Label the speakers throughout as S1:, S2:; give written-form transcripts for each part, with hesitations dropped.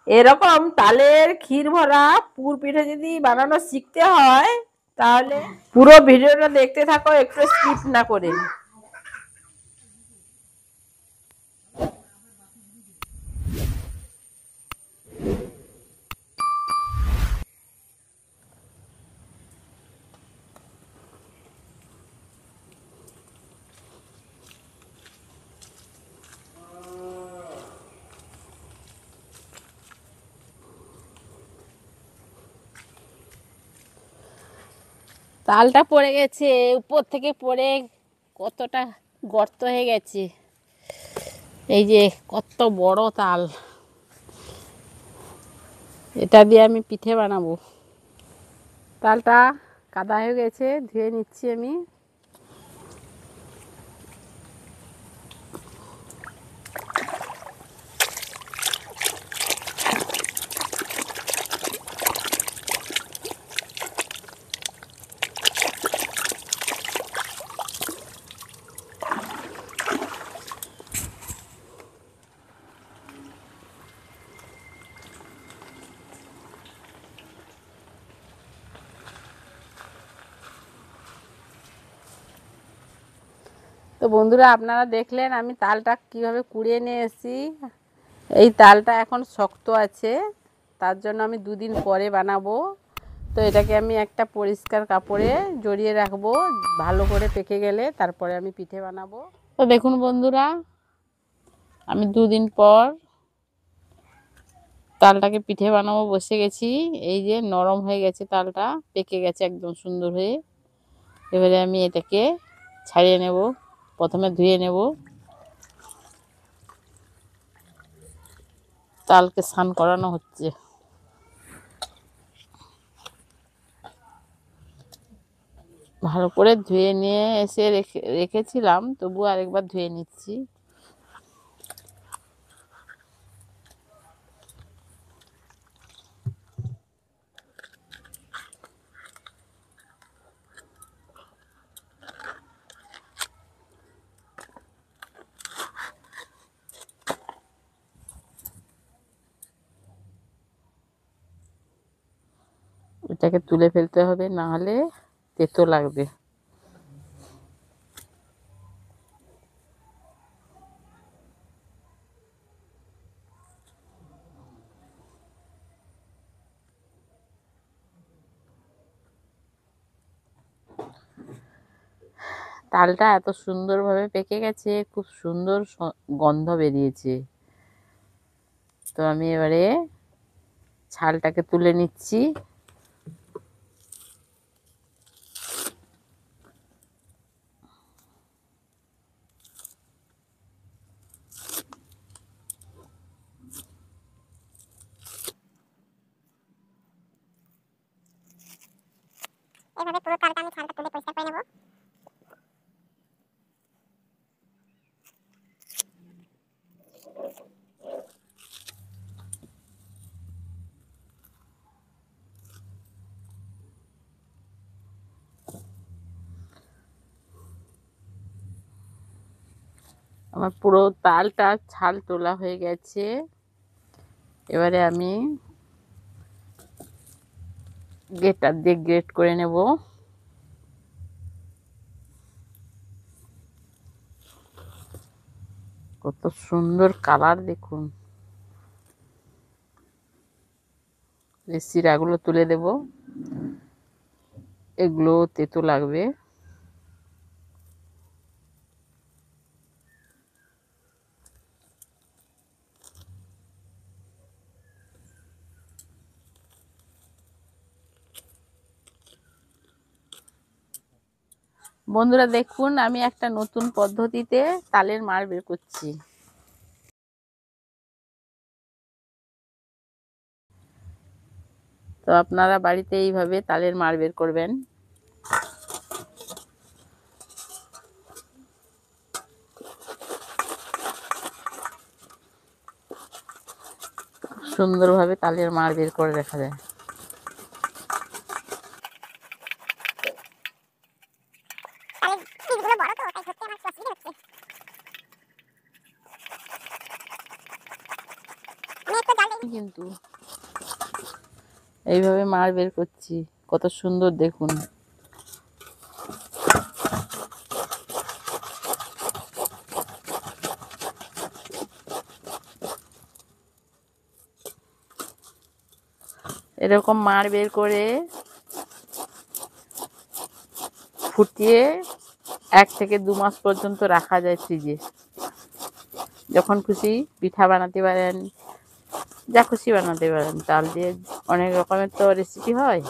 S1: এরকম তালের ক্ষীর ভরা পুর পিঠে যদি বানানো শিখতে হয় তাহলে পুরো ভিডিওটা দেখতে থাকো, একটু স্কিপ না করে। তালটা পড়ে গেছে, উপর থেকে পড়ে কতটা গর্ত হয়ে গেছে। এই যে কত বড় তাল, এটা দিয়ে আমি পিঠে বানাবো। তালটা কাদা হয়ে গেছে, ধুয়ে নিচ্ছি আমি। তো বন্ধুরা, আপনারা দেখলেন আমি তালটা কিভাবে কুড়িয়ে নিয়ে এসেছি। এই তালটা এখন শক্ত আছে, তার জন্য আমি দুদিন পরে বানাবো। তো এটাকে আমি একটা পরিষ্কার কাপড়ে জড়িয়ে রাখবো, ভালো করে পেকে গেলে তারপরে আমি পিঠে বানাবো। তো দেখুন বন্ধুরা, আমি দুদিন পর তালটাকে পিঠে বানাবো বসে গেছি। এই যে নরম হয়ে গেছে, তালটা পেকে গেছে একদম সুন্দর হয়ে। এবারে আমি এটাকে ছাড়িয়ে নেব, প্রথমে ধুয়ে নেব। তালকে স্নান করানো হচ্ছে। ভালো করে ধুয়ে নিয়ে এসে রেখেছিলাম, তবু আরেকবার ধুয়ে নিচ্ছি। এটাকে তুলে ফেলতে হবে, না হলে তেতো লাগবে। তালটা এত সুন্দরভাবে পেকে গেছে, খুব সুন্দর গন্ধ বেরিয়েছে। তো আমি এবারে ছালটাকে তুলে নিচ্ছি।
S2: এভাবে পুরো তালটা আমি ছালটা তুলে পরিষ্কার করে নেব।
S1: আমার পুরো তালটা ছাল তোলা হয়ে গেছে। এবারে আমি গ্রেটার দিয়ে গ্রেট করে নেব। কত সুন্দর কালার দেখুন। এই শিরাগুলো তুলে দেব, এগুলো তেতো লাগবে। বন্ধুরা দেখুন, আমি একটা নতুন পদ্ধতিতে তালের মাড় বের করছি। তো আপনারা বাড়িতে এইভাবে তালের মাড় বের করবেন। সুন্দরভাবে তালের মাড় বের করে রাখা যায়।
S2: তালের পিসগুলো বড় তো, তাই ধরতে আমার একটু অসুবিধা হচ্ছে। আমি একটু জাল দিয়ে
S1: কিন্তু এইভাবে মার বের করছি, কত সুন্দর দেখুন। এরকম মার বের করে ফুটিয়ে 1 থেকে 2 মাস পর্যন্ত রাখা যায় ফ্রিজে। যখন খুশি পিঠা বানাতে পারেন, যা খুশি বানাতে পারেন। চাল দিয়ে অনেক রকমের তো রেসিপি হয়।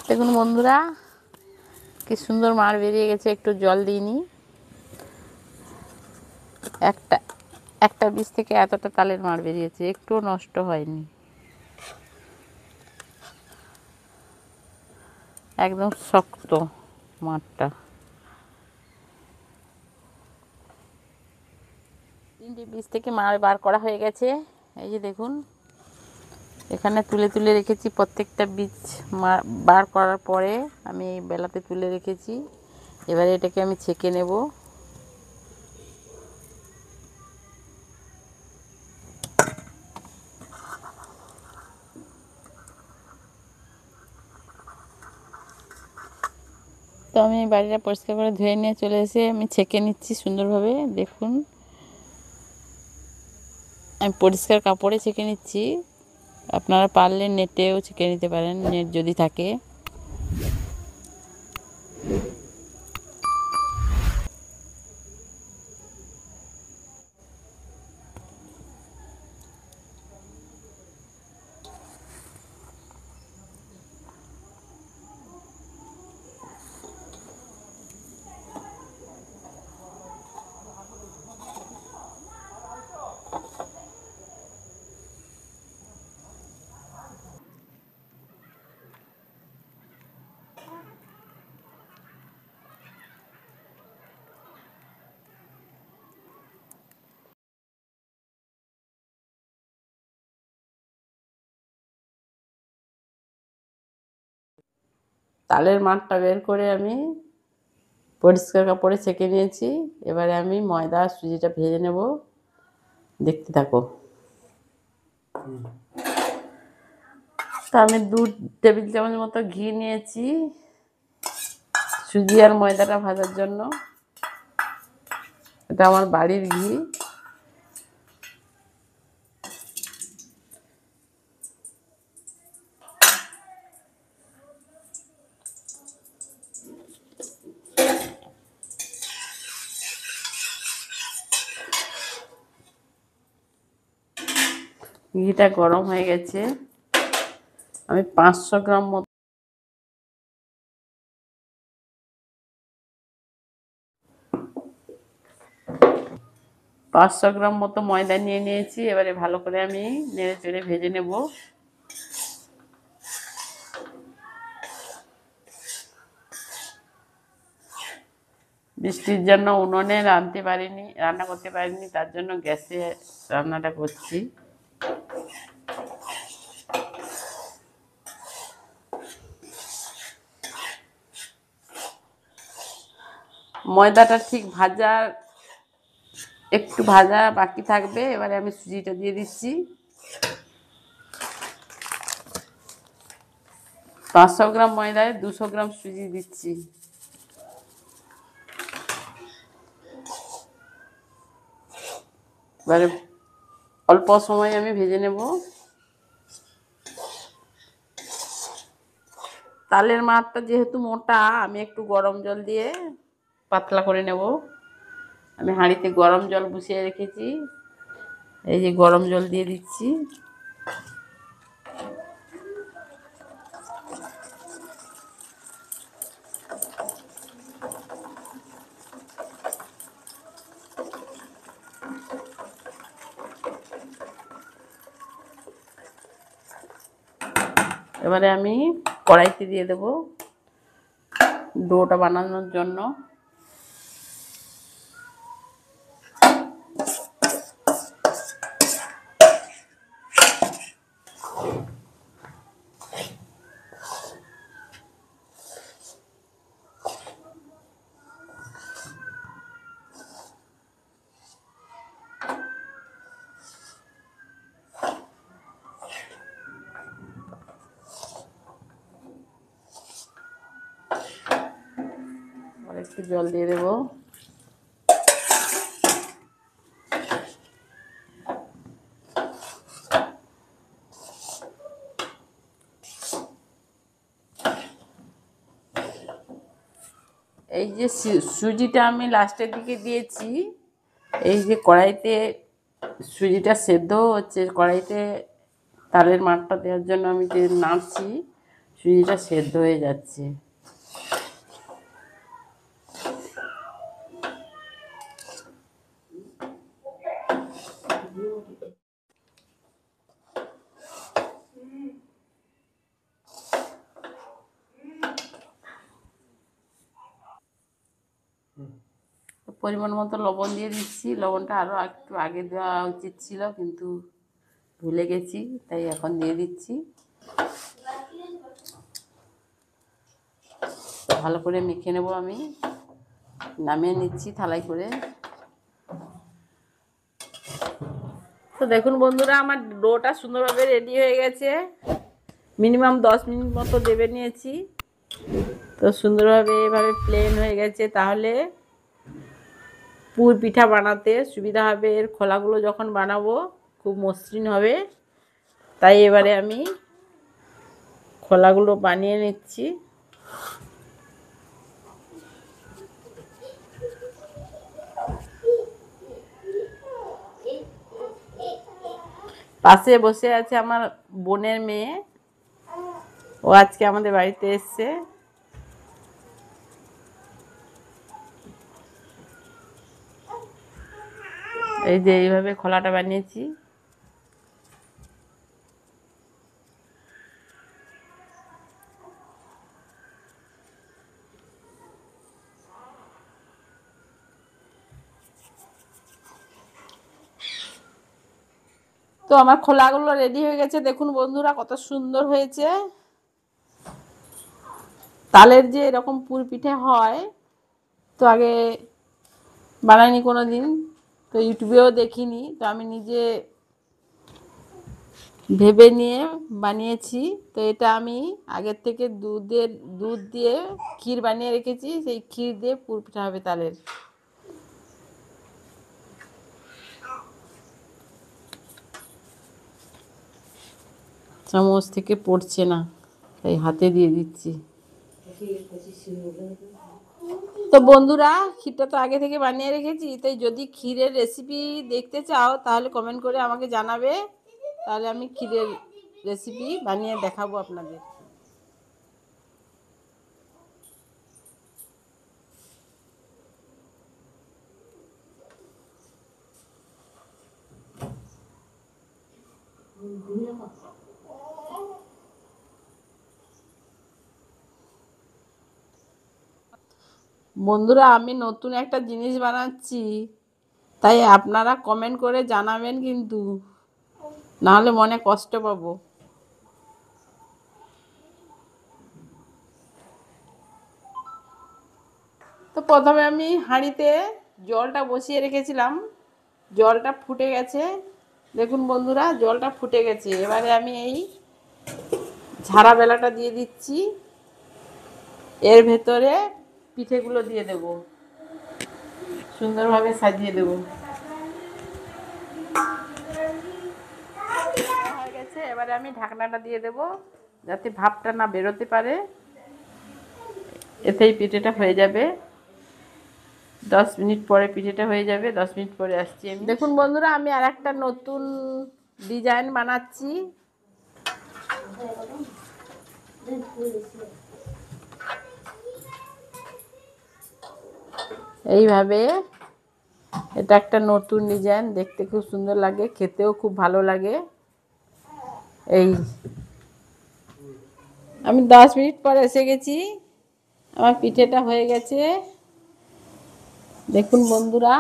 S1: দেখুন বন্ধুরা, কি সুন্দর মার বেরিয়ে গেছে। একটু জল দিইনি, একটা একটা বীজ থেকে এতটা তালের মার বেরিয়েছে, একটুও নষ্ট হয়নি। একদম শক্ত মারটা। 3টে বীজ থেকে মার বার করা হয়ে গেছে। এই যে দেখুন, এখানে তুলে তুলে রেখেছি। প্রত্যেকটা বীজ বার করার পরে আমি এই বেলাতে তুলে রেখেছি। এবারে এটাকে আমি ছেঁকে নেব। তো আমি বাড়িটা পরিষ্কার করে ধুয়ে নিয়ে চলে এসে আমি ছেঁকে নিচ্ছি সুন্দরভাবে। দেখুন, আমি পরিষ্কার কাপড়ে ছেঁকে নিচ্ছি। আপনারা পারলে নেটেও ছেঁকে নিতে পারেন, নেট যদি থাকে। তালের মাঠটা বের করে আমি পরিষ্কার কাপড়ে ছেঁকে নিয়েছি। এবারে আমি ময়দা আর সুজিটা ভেজে নেব, দেখতে থাকো। তো আমি 2 টেবিল চামচ মতো ঘি নিয়েছি সুজি আর ময়দাটা ভাজার জন্য। এটা আমার বাড়ির ঘি। ঘিটা গরম হয়ে গেছে। আমি 500 গ্রাম মতো 500 গ্রাম মতো ময়দা নিয়ে নিয়েছি। এবারে ভালো করে আমি নেড়ে চেড়ে ভেজে নেব। বৃষ্টির জন্য উনুনে রান্না করতে পারিনি, তার জন্য গ্যাসে রান্নাটা করছি। ময়দাটা ঠিক একটু ভাজা বাকি থাকবে। এবারে আমি সুজিটা দিয়ে দিচ্ছি। 500 গ্রাম ময়দায় 200 গ্রাম সুজি দিচ্ছি। এবারে অল্প সময় আমি ভেজে নেব। তালের মাঠটা যেহেতু মোটা, আমি একটু গরম জল দিয়ে পাতলা করে নেব। আমি হাঁড়িতে গরম জল বসিয়ে রেখেছি, এই যে গরম জল দিয়ে দিচ্ছি। এবারে আমি কড়াইতে দিয়ে দেব ডোটা বানানোর জন্য। আর একটু জল দিয়ে দেবো। এই যে সুজিটা আমি লাস্টের দিকে দিয়েছি, এই যে কড়াইতে সুজিটা সেদ্ধ হচ্ছে, কড়াইতে তালের মাঠটা দেওয়ার জন্য আমি যে নাড়ছি, সুজিটা সেদ্ধ হয়ে যাচ্ছে। পরিমাণ মতো লবণ দিয়ে দিচ্ছি। লবণটা আরও একটু আগে দেওয়া উচিত ছিল, কিন্তু ভুলে গেছি, তাই এখন দিয়ে দিচ্ছি। ভালো করে মেখে নেব আমি, নামিয়ে নিচ্ছি থালায় করে। তো দেখুন বন্ধুরা, আমার ডোটা সুন্দরভাবে রেডি হয়ে গেছে। মিনিমাম 10 মিনিট মতো দেবে নিয়েছি। তো সুন্দরভাবে এভাবে প্লেন হয়ে গেছে। তাহলে পুর পিঠা বানাতে সুবিধা হবে, এর খোলাগুলো যখন বানাবো খুব মসৃণ হবে। তাই এবারে আমি খোলাগুলো বানিয়ে নিচ্ছি। পাশে বসে আছে আমার বোনের মেয়ে, ও আজকে আমাদের বাড়িতে এসছে। এই যে এইভাবে খোলাটা বানিয়েছি। তো আমার খোলাগুলো রেডি হয়ে গেছে। দেখুন বন্ধুরা, কত সুন্দর হয়েছে। তালের যে এরকম পুর পিঠে হয়, তো আগে বানাইনি কোনো দিন, তো ইউটিউবেও দেখিনি, তো আমি নিজে ভেবে নিয়ে বানিয়েছি। তো এটা আমি আগের থেকে দুধ দিয়ে ক্ষীর বানিয়ে রেখেছি, সেই ক্ষীর দিয়ে পুর পিঠা হবে তালের। চামচ থেকে পড়ছে না, তাই হাতে দিয়ে দিচ্ছি। তো বন্ধুরা, ক্ষীরটা তো আগে থেকে বানিয়ে রেখেছি, তাই যদি ক্ষীরের রেসিপি দেখতে চাও তাহলে কমেন্ট করে আমাকে জানাবে, তাহলে আমি ক্ষীরের রেসিপি বানিয়ে দেখাবো আপনাদের। বন্ধুরা, আমি নতুন একটা জিনিস বানাচ্ছি, তাই আপনারা কমেন্ট করে জানাবেন কিন্তু, নাহলে মনে কষ্ট পাবো। তো প্রথমে আমি হাঁড়িতে জলটা বসিয়ে রেখেছিলাম, জলটা ফুটে গেছে। দেখুন বন্ধুরা, জলটা ফুটে গেছে। এবারে আমি এই ঝাড়া বেলাটা দিয়ে দিচ্ছি, এর ভেতরে পিঠেগুলো দিয়ে দেব, সুন্দরভাবে সাজিয়ে দেব। হয়ে গেছে। এবারে আমি ঢাকনাটা দিয়ে দেব, যাতে ভাপটা না বেরোতে পারে, এতেই পিঠেটা হয়ে যাবে। 10 মিনিট পরে পিঠেটা হয়ে যাবে। 10 মিনিট পরে আসছি আমি। দেখুন বন্ধুরা, আমি আর একটা নতুন ডিজাইন বানাচ্ছি। এইভাবে, এটা একটা নতুন ডিজাইন, দেখতে খুব সুন্দর লাগে, খেতেও খুব ভালো লাগে। এই আমি 10 মিনিট পরে এসে গেছি, আমার পিঠেটা হয়ে গেছে। দেখুন বন্ধুরা,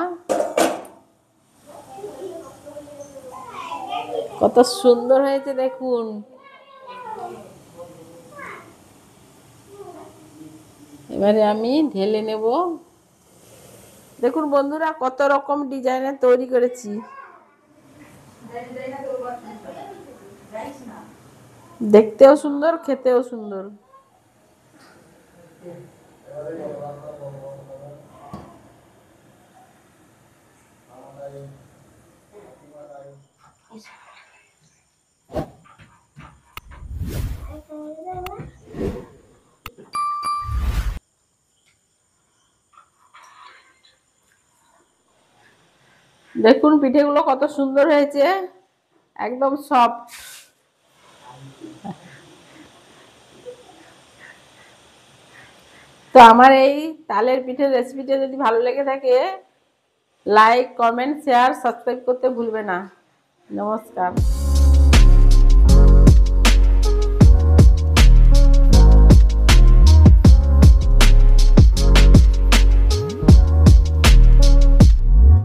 S1: কত সুন্দর হয়েছে দেখুন। এবারে আমি ঢেলে নেব। দেখুন বন্ধুরা, কত রকম ডিজাইনের তৈরি করেছি। দেখতেও সুন্দর, খেতেও সুন্দর। দেখুন পিঠেগুলো কত সুন্দর হয়েছে, একদম সফট। তো আমার এই তালের পিঠের রেসিপিটা যদি ভালো লেগে থাকে, লাইক, কমেন্ট, শেয়ার, সাবস্ক্রাইব করতে ভুলবে না। নমস্কার।